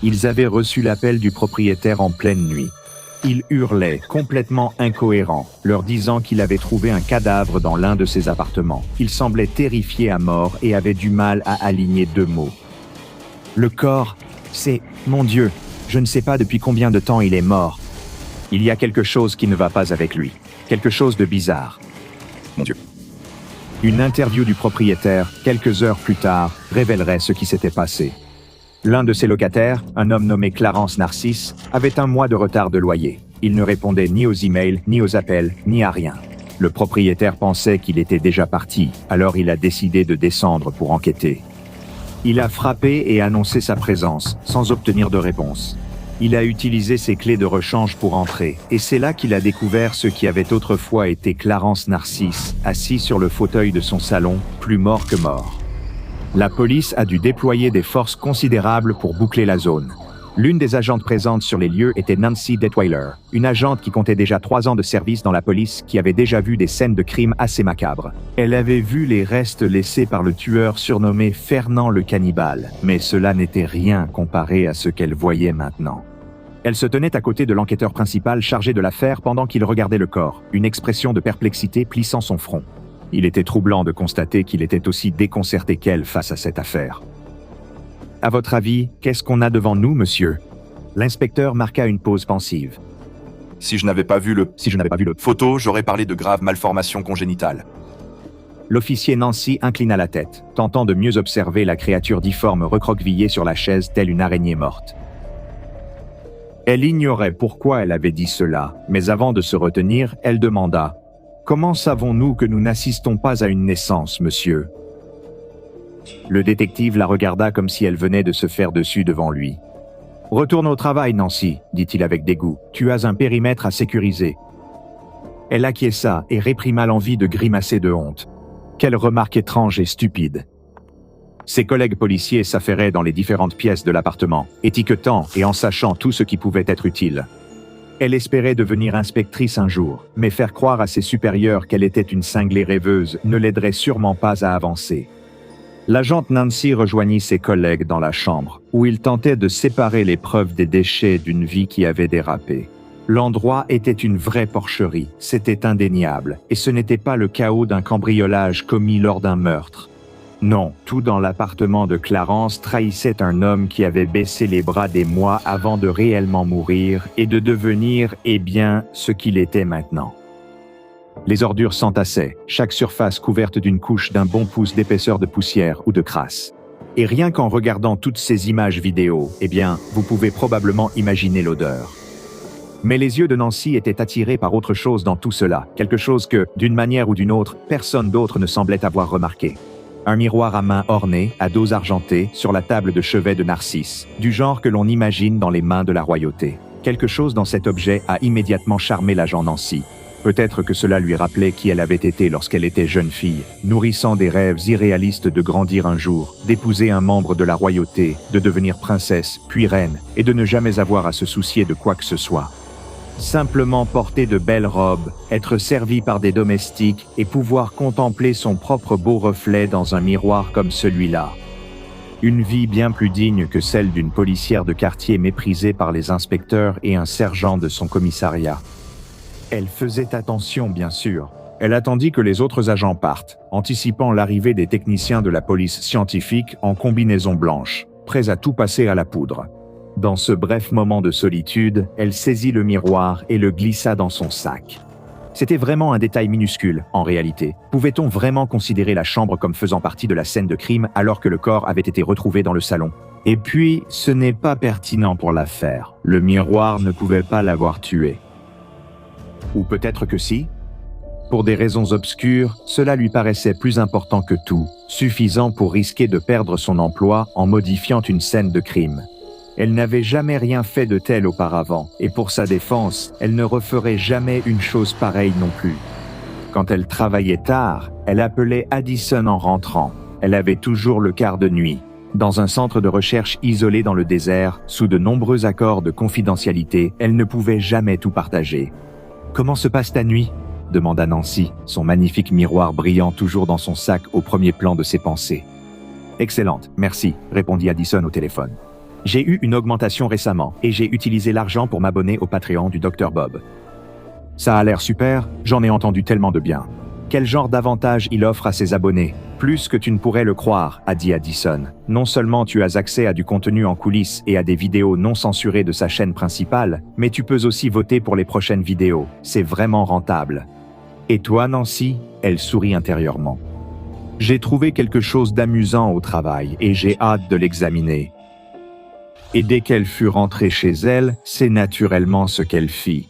Ils avaient reçu l'appel du propriétaire en pleine nuit. Il hurlait, complètement incohérent, leur disant qu'il avait trouvé un cadavre dans l'un de ses appartements. Il semblait terrifié à mort et avait du mal à aligner 2 mots. Le corps, c'est... Mon Dieu, je ne sais pas depuis combien de temps il est mort. Il y a quelque chose qui ne va pas avec lui. Quelque chose de bizarre. Mon Dieu. Une interview du propriétaire, quelques heures plus tard, révélerait ce qui s'était passé. L'un de ses locataires, un homme nommé Clarence Narcisse, avait 1 mois de retard de loyer. Il ne répondait ni aux emails, ni aux appels, ni à rien. Le propriétaire pensait qu'il était déjà parti, alors il a décidé de descendre pour enquêter. Il a frappé et annoncé sa présence, sans obtenir de réponse. Il a utilisé ses clés de rechange pour entrer, et c'est là qu'il a découvert ce qui avait autrefois été Clarence Narcisse, assis sur le fauteuil de son salon, plus mort que mort. La police a dû déployer des forces considérables pour boucler la zone. L'une des agentes présentes sur les lieux était Nancy Detweiler, une agente qui comptait déjà 3 ans de service dans la police qui avait déjà vu des scènes de crime assez macabres. Elle avait vu les restes laissés par le tueur surnommé Fernand le Cannibale, mais cela n'était rien comparé à ce qu'elle voyait maintenant. Elle se tenait à côté de l'enquêteur principal chargé de l'affaire pendant qu'il regardait le corps, une expression de perplexité plissant son front. Il était troublant de constater qu'il était aussi déconcerté qu'elle face à cette affaire. « À votre avis, qu'est-ce qu'on a devant nous, monsieur ?» L'inspecteur marqua une pause pensive. Si je n'avais pas vu le photo, j'aurais parlé de grave malformation congénitale. L'officier Nancy inclina la tête, tentant de mieux observer la créature difforme recroquevillée sur la chaise telle une araignée morte. Elle ignorait pourquoi elle avait dit cela, mais avant de se retenir, elle demanda « Comment savons-nous que nous n'assistons pas à une naissance, monsieur ?» Le détective la regarda comme si elle venait de se faire dessus devant lui. « Retourne au travail, Nancy, dit-il avec dégoût. Tu as un périmètre à sécuriser. » Elle acquiesça et réprima l'envie de grimacer de honte. Quelle remarque étrange et stupide. Ses collègues policiers s'affairaient dans les différentes pièces de l'appartement, étiquetant et en sachant tout ce qui pouvait être utile. Elle espérait devenir inspectrice un jour, mais faire croire à ses supérieurs qu'elle était une cinglée rêveuse ne l'aiderait sûrement pas à avancer. L'agente Nancy rejoignit ses collègues dans la chambre, où ils tentaient de séparer les preuves des déchets d'une vie qui avait dérapé. L'endroit était une vraie porcherie, c'était indéniable, et ce n'était pas le chaos d'un cambriolage commis lors d'un meurtre. Non, tout dans l'appartement de Clarence trahissait un homme qui avait baissé les bras des mois avant de réellement mourir et de devenir, eh bien, ce qu'il était maintenant. Les ordures s'entassaient, chaque surface couverte d'une couche d'un bon pouce d'épaisseur de poussière ou de crasse. Et rien qu'en regardant toutes ces images vidéo, eh bien, vous pouvez probablement imaginer l'odeur. Mais les yeux de Nancy étaient attirés par autre chose dans tout cela, quelque chose que, d'une manière ou d'une autre, personne d'autre ne semblait avoir remarqué. Un miroir à main orné, à dos argenté, sur la table de chevet de Narcisse, du genre que l'on imagine dans les mains de la royauté. Quelque chose dans cet objet a immédiatement charmé l'agent Nancy. Peut-être que cela lui rappelait qui elle avait été lorsqu'elle était jeune fille, nourrissant des rêves irréalistes de grandir un jour, d'épouser un membre de la royauté, de devenir princesse, puis reine, et de ne jamais avoir à se soucier de quoi que ce soit. Simplement porter de belles robes, être servi par des domestiques et pouvoir contempler son propre beau reflet dans un miroir comme celui-là. Une vie bien plus digne que celle d'une policière de quartier méprisée par les inspecteurs et un sergent de son commissariat. Elle faisait attention, bien sûr. Elle attendit que les autres agents partent, anticipant l'arrivée des techniciens de la police scientifique en combinaison blanche, prêts à tout passer à la poudre. Dans ce bref moment de solitude, elle saisit le miroir et le glissa dans son sac. C'était vraiment un détail minuscule, en réalité. Pouvait-on vraiment considérer la chambre comme faisant partie de la scène de crime alors que le corps avait été retrouvé dans le salon? Et puis, ce n'est pas pertinent pour l'affaire. Le miroir ne pouvait pas l'avoir tué. Ou peut-être que si? Pour des raisons obscures, cela lui paraissait plus important que tout, suffisant pour risquer de perdre son emploi en modifiant une scène de crime. Elle n'avait jamais rien fait de tel auparavant, et pour sa défense, elle ne referait jamais une chose pareille non plus. Quand elle travaillait tard, elle appelait Addison en rentrant. Elle avait toujours le quart de nuit. Dans un centre de recherche isolé dans le désert, sous de nombreux accords de confidentialité, elle ne pouvait jamais tout partager. « Comment se passe ta nuit ?» demanda Nancy, son magnifique miroir brillant toujours dans son sac au premier plan de ses pensées. « Excellente, merci », répondit Addison au téléphone. J'ai eu une augmentation récemment et j'ai utilisé l'argent pour m'abonner au Patreon du Dr Bob. Ça a l'air super, j'en ai entendu tellement de bien. Quel genre d'avantage il offre à ses abonnés? Plus que tu ne pourrais le croire, a dit Addison. Non seulement tu as accès à du contenu en coulisses et à des vidéos non censurées de sa chaîne principale, mais tu peux aussi voter pour les prochaines vidéos. C'est vraiment rentable. Et toi, Nancy? Elle sourit intérieurement. J'ai trouvé quelque chose d'amusant au travail et j'ai hâte de l'examiner. Et dès qu'elle fut rentrée chez elle, c'est naturellement ce qu'elle fit.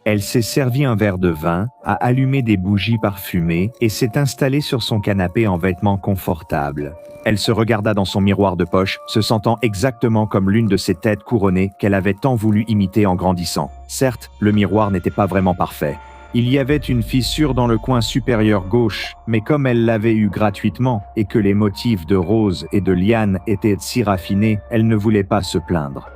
Elle s'est servi un verre de vin, a allumé des bougies parfumées et s'est installée sur son canapé en vêtements confortables. Elle se regarda dans son miroir de poche, se sentant exactement comme l'une de ces têtes couronnées qu'elle avait tant voulu imiter en grandissant. Certes, le miroir n'était pas vraiment parfait. Il y avait une fissure dans le coin supérieur gauche, mais comme elle l'avait eu gratuitement et que les motifs de rose et de liane étaient si raffinés, elle ne voulait pas se plaindre.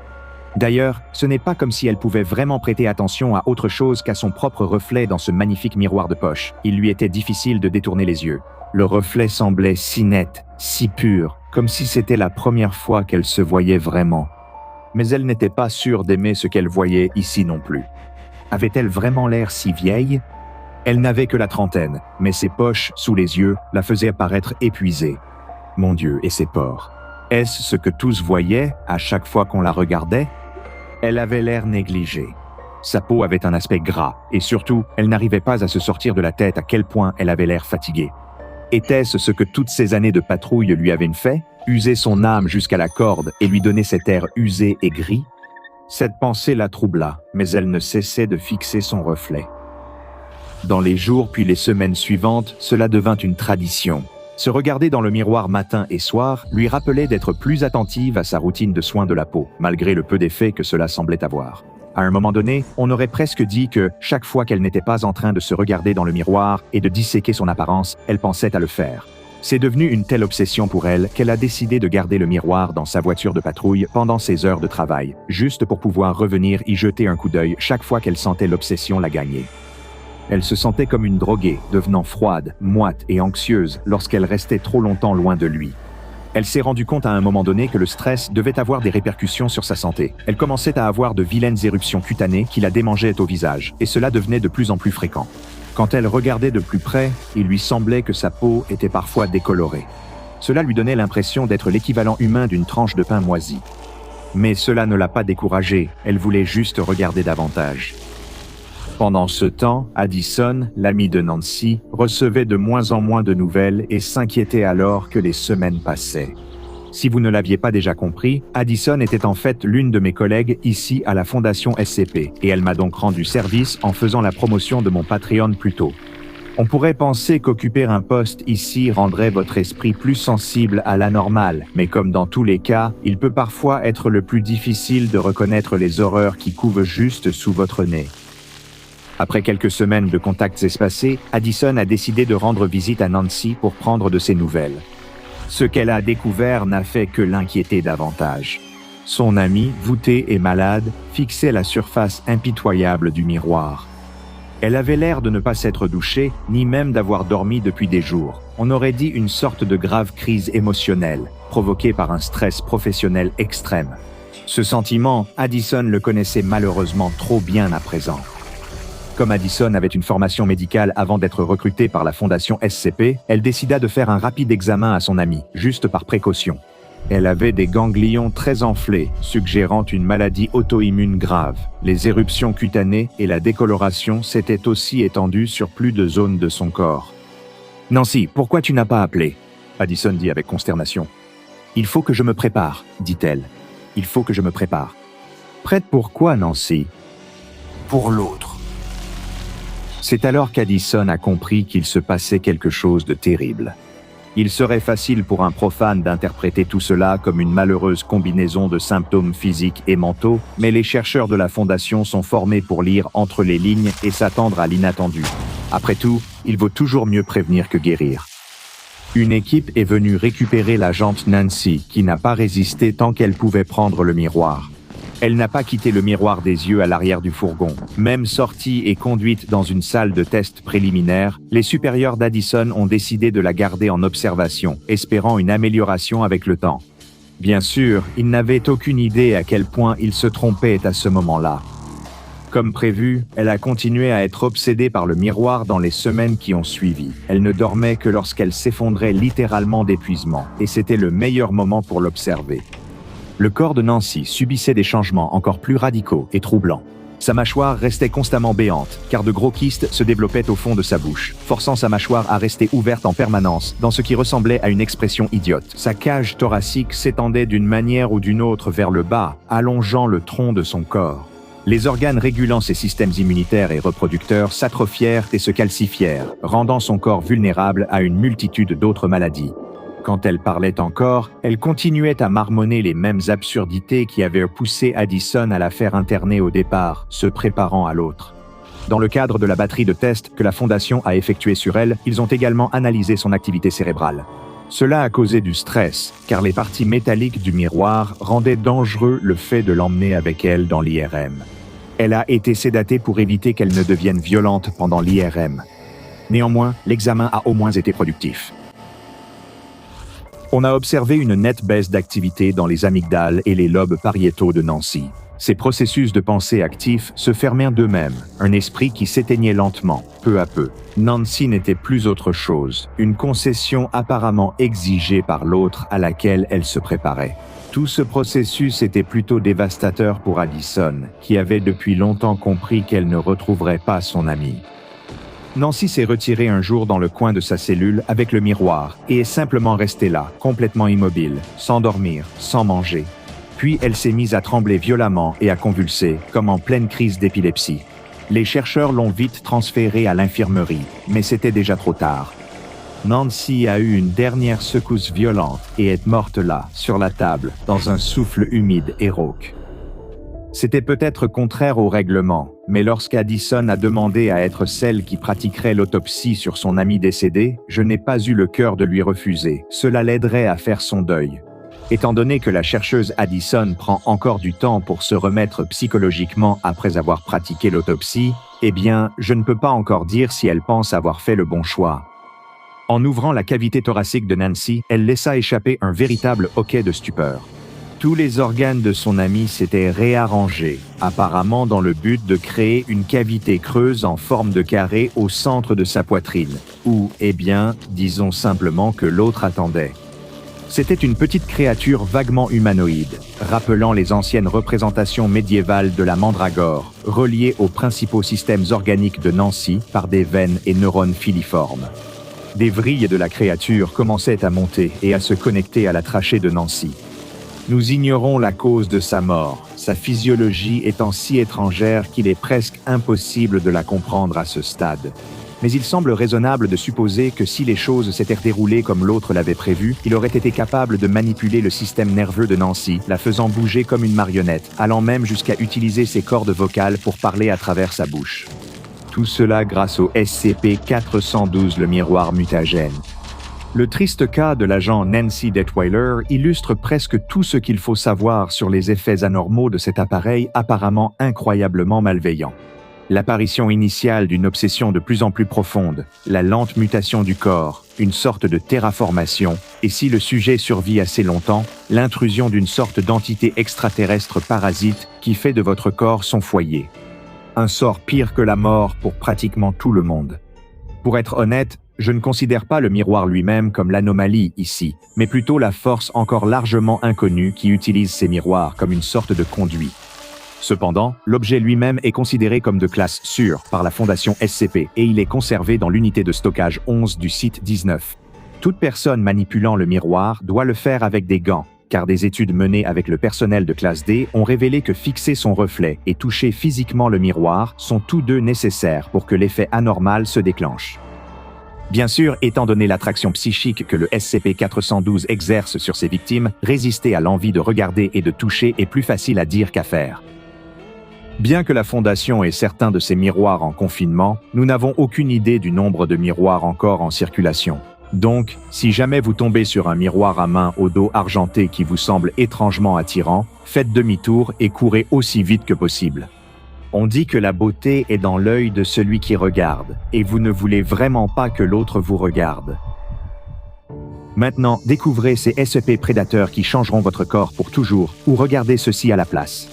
D'ailleurs, ce n'est pas comme si elle pouvait vraiment prêter attention à autre chose qu'à son propre reflet dans ce magnifique miroir de poche. Il lui était difficile de détourner les yeux. Le reflet semblait si net, si pur, comme si c'était la première fois qu'elle se voyait vraiment. Mais elle n'était pas sûre d'aimer ce qu'elle voyait ici non plus. Avait-elle vraiment l'air si vieille? Elle n'avait que la trentaine, mais ses poches, sous les yeux, la faisaient paraître épuisée. Mon Dieu, et ses pores. Est-ce ce que tous voyaient à chaque fois qu'on la regardait? Elle avait l'air négligée. Sa peau avait un aspect gras, et surtout, elle n'arrivait pas à se sortir de la tête à quel point elle avait l'air fatiguée. Était-ce ce que toutes ces années de patrouille lui avaient fait? User son âme jusqu'à la corde et lui donner cet air usé et gris? Cette pensée la troubla, mais elle ne cessait de fixer son reflet. Dans les jours puis les semaines suivantes, cela devint une tradition. Se regarder dans le miroir matin et soir lui rappelait d'être plus attentive à sa routine de soins de la peau, malgré le peu d'effet que cela semblait avoir. À un moment donné, on aurait presque dit que, chaque fois qu'elle n'était pas en train de se regarder dans le miroir et de disséquer son apparence, elle pensait à le faire. C'est devenu une telle obsession pour elle qu'elle a décidé de garder le miroir dans sa voiture de patrouille pendant ses heures de travail, juste pour pouvoir revenir y jeter un coup d'œil chaque fois qu'elle sentait l'obsession la gagner. Elle se sentait comme une droguée, devenant froide, moite et anxieuse lorsqu'elle restait trop longtemps loin de lui. Elle s'est rendue compte à un moment donné que le stress devait avoir des répercussions sur sa santé. Elle commençait à avoir de vilaines éruptions cutanées qui la démangeaient au visage, et cela devenait de plus en plus fréquent. Quand elle regardait de plus près, il lui semblait que sa peau était parfois décolorée. Cela lui donnait l'impression d'être l'équivalent humain d'une tranche de pain moisi. Mais cela ne l'a pas découragée, elle voulait juste regarder davantage. Pendant ce temps, Addison, l'amie de Nancy, recevait de moins en moins de nouvelles et s'inquiétait alors que les semaines passaient. Si vous ne l'aviez pas déjà compris, Addison était en fait l'une de mes collègues ici à la Fondation SCP, et elle m'a donc rendu service en faisant la promotion de mon Patreon plus tôt. On pourrait penser qu'occuper un poste ici rendrait votre esprit plus sensible à l'anormal, mais comme dans tous les cas, il peut parfois être le plus difficile de reconnaître les horreurs qui couvent juste sous votre nez. Après quelques semaines de contacts espacés, Addison a décidé de rendre visite à Nancy pour prendre de ses nouvelles. Ce qu'elle a découvert n'a fait que l'inquiéter davantage. Son amie, voûtée et malade, fixait la surface impitoyable du miroir. Elle avait l'air de ne pas s'être douchée, ni même d'avoir dormi depuis des jours. On aurait dit une sorte de grave crise émotionnelle, provoquée par un stress professionnel extrême. Ce sentiment, Addison le connaissait malheureusement trop bien à présent. Comme Addison avait une formation médicale avant d'être recrutée par la Fondation SCP, elle décida de faire un rapide examen à son amie, juste par précaution. Elle avait des ganglions très enflés, suggérant une maladie auto-immune grave. Les éruptions cutanées et la décoloration s'étaient aussi étendues sur plus de zones de son corps. « Nancy, pourquoi tu n'as pas appelé ?» Addison dit avec consternation. « Il faut que je me prépare, dit-elle. Il faut que je me prépare. »« Prête pour quoi, Nancy ?»« Pour l'autre. » C'est alors qu'Addison a compris qu'il se passait quelque chose de terrible. Il serait facile pour un profane d'interpréter tout cela comme une malheureuse combinaison de symptômes physiques et mentaux, mais les chercheurs de la Fondation sont formés pour lire entre les lignes et s'attendre à l'inattendu. Après tout, il vaut toujours mieux prévenir que guérir. Une équipe est venue récupérer l'agente Nancy, qui n'a pas résisté tant qu'elle pouvait prendre le miroir. Elle n'a pas quitté le miroir des yeux à l'arrière du fourgon. Même sortie et conduite dans une salle de test préliminaire, les supérieurs d'Addison ont décidé de la garder en observation, espérant une amélioration avec le temps. Bien sûr, il n'avait aucune idée à quel point il se trompait à ce moment-là. Comme prévu, elle a continué à être obsédée par le miroir dans les semaines qui ont suivi. Elle ne dormait que lorsqu'elle s'effondrait littéralement d'épuisement, et c'était le meilleur moment pour l'observer. Le corps de Nancy subissait des changements encore plus radicaux et troublants. Sa mâchoire restait constamment béante, car de gros kystes se développaient au fond de sa bouche, forçant sa mâchoire à rester ouverte en permanence, dans ce qui ressemblait à une expression idiote. Sa cage thoracique s'étendait d'une manière ou d'une autre vers le bas, allongeant le tronc de son corps. Les organes régulant ses systèmes immunitaires et reproducteurs s'atrophièrent et se calcifièrent, rendant son corps vulnérable à une multitude d'autres maladies. Quand elle parlait encore, elle continuait à marmonner les mêmes absurdités qui avaient poussé Addison à la faire interner au départ, se préparant à l'autre. Dans le cadre de la batterie de tests que la Fondation a effectuée sur elle, ils ont également analysé son activité cérébrale. Cela a causé du stress, car les parties métalliques du miroir rendaient dangereux le fait de l'emmener avec elle dans l'IRM. Elle a été sédatée pour éviter qu'elle ne devienne violente pendant l'IRM. Néanmoins, l'examen a au moins été productif. On a observé une nette baisse d'activité dans les amygdales et les lobes pariétaux de Nancy. Ces processus de pensée actifs se fermèrent d'eux-mêmes, un esprit qui s'éteignait lentement, peu à peu. Nancy n'était plus autre chose, une concession apparemment exigée par l'autre à laquelle elle se préparait. Tout ce processus était plutôt dévastateur pour Addison, qui avait depuis longtemps compris qu'elle ne retrouverait pas son amie. Nancy s'est retirée un jour dans le coin de sa cellule avec le miroir et est simplement restée là, complètement immobile, sans dormir, sans manger. Puis elle s'est mise à trembler violemment et à convulser, comme en pleine crise d'épilepsie. Les chercheurs l'ont vite transférée à l'infirmerie, mais c'était déjà trop tard. Nancy a eu une dernière secousse violente et est morte là, sur la table, dans un souffle humide et rauque. C'était peut-être contraire au règlement, mais lorsqu'Addison a demandé à être celle qui pratiquerait l'autopsie sur son ami décédé, je n'ai pas eu le cœur de lui refuser. Cela l'aiderait à faire son deuil. Étant donné que la chercheuse Addison prend encore du temps pour se remettre psychologiquement après avoir pratiqué l'autopsie, eh bien, je ne peux pas encore dire si elle pense avoir fait le bon choix. En ouvrant la cavité thoracique de Nancy, elle laissa échapper un véritable hoquet de stupeur. Tous les organes de son amie s'étaient réarrangés, apparemment dans le but de créer une cavité creuse en forme de carré au centre de sa poitrine, ou, eh bien, disons simplement que l'autre attendait. C'était une petite créature vaguement humanoïde, rappelant les anciennes représentations médiévales de la mandragore, reliée aux principaux systèmes organiques de Nancy par des veines et neurones filiformes. Des vrilles de la créature commençaient à monter et à se connecter à la trachée de Nancy. Nous ignorons la cause de sa mort, sa physiologie étant si étrangère qu'il est presque impossible de la comprendre à ce stade. Mais il semble raisonnable de supposer que si les choses s'étaient déroulées comme l'autre l'avait prévu, il aurait été capable de manipuler le système nerveux de Nancy, la faisant bouger comme une marionnette, allant même jusqu'à utiliser ses cordes vocales pour parler à travers sa bouche. Tout cela grâce au SCP-412, le miroir mutagène. Le triste cas de l'agent Nancy Detweiler illustre presque tout ce qu'il faut savoir sur les effets anormaux de cet appareil apparemment incroyablement malveillant. L'apparition initiale d'une obsession de plus en plus profonde, la lente mutation du corps, une sorte de terraformation, et si le sujet survit assez longtemps, l'intrusion d'une sorte d'entité extraterrestre parasite qui fait de votre corps son foyer. Un sort pire que la mort pour pratiquement tout le monde. Pour être honnête, je ne considère pas le miroir lui-même comme l'anomalie ici, mais plutôt la force encore largement inconnue qui utilise ces miroirs comme une sorte de conduit. Cependant, l'objet lui-même est considéré comme de classe sûre par la Fondation SCP et il est conservé dans l'unité de stockage 11 du site 19. Toute personne manipulant le miroir doit le faire avec des gants, car des études menées avec le personnel de classe D ont révélé que fixer son reflet et toucher physiquement le miroir sont tous deux nécessaires pour que l'effet anormal se déclenche. Bien sûr, étant donné l'attraction psychique que le SCP-412 exerce sur ses victimes, résister à l'envie de regarder et de toucher est plus facile à dire qu'à faire. Bien que la Fondation ait certains de ces miroirs en confinement, nous n'avons aucune idée du nombre de miroirs encore en circulation. Donc, si jamais vous tombez sur un miroir à main au dos argenté qui vous semble étrangement attirant, faites demi-tour et courez aussi vite que possible. On dit que la beauté est dans l'œil de celui qui regarde, et vous ne voulez vraiment pas que l'autre vous regarde. Maintenant, découvrez ces SEP prédateurs qui changeront votre corps pour toujours, ou regardez ceci à la place.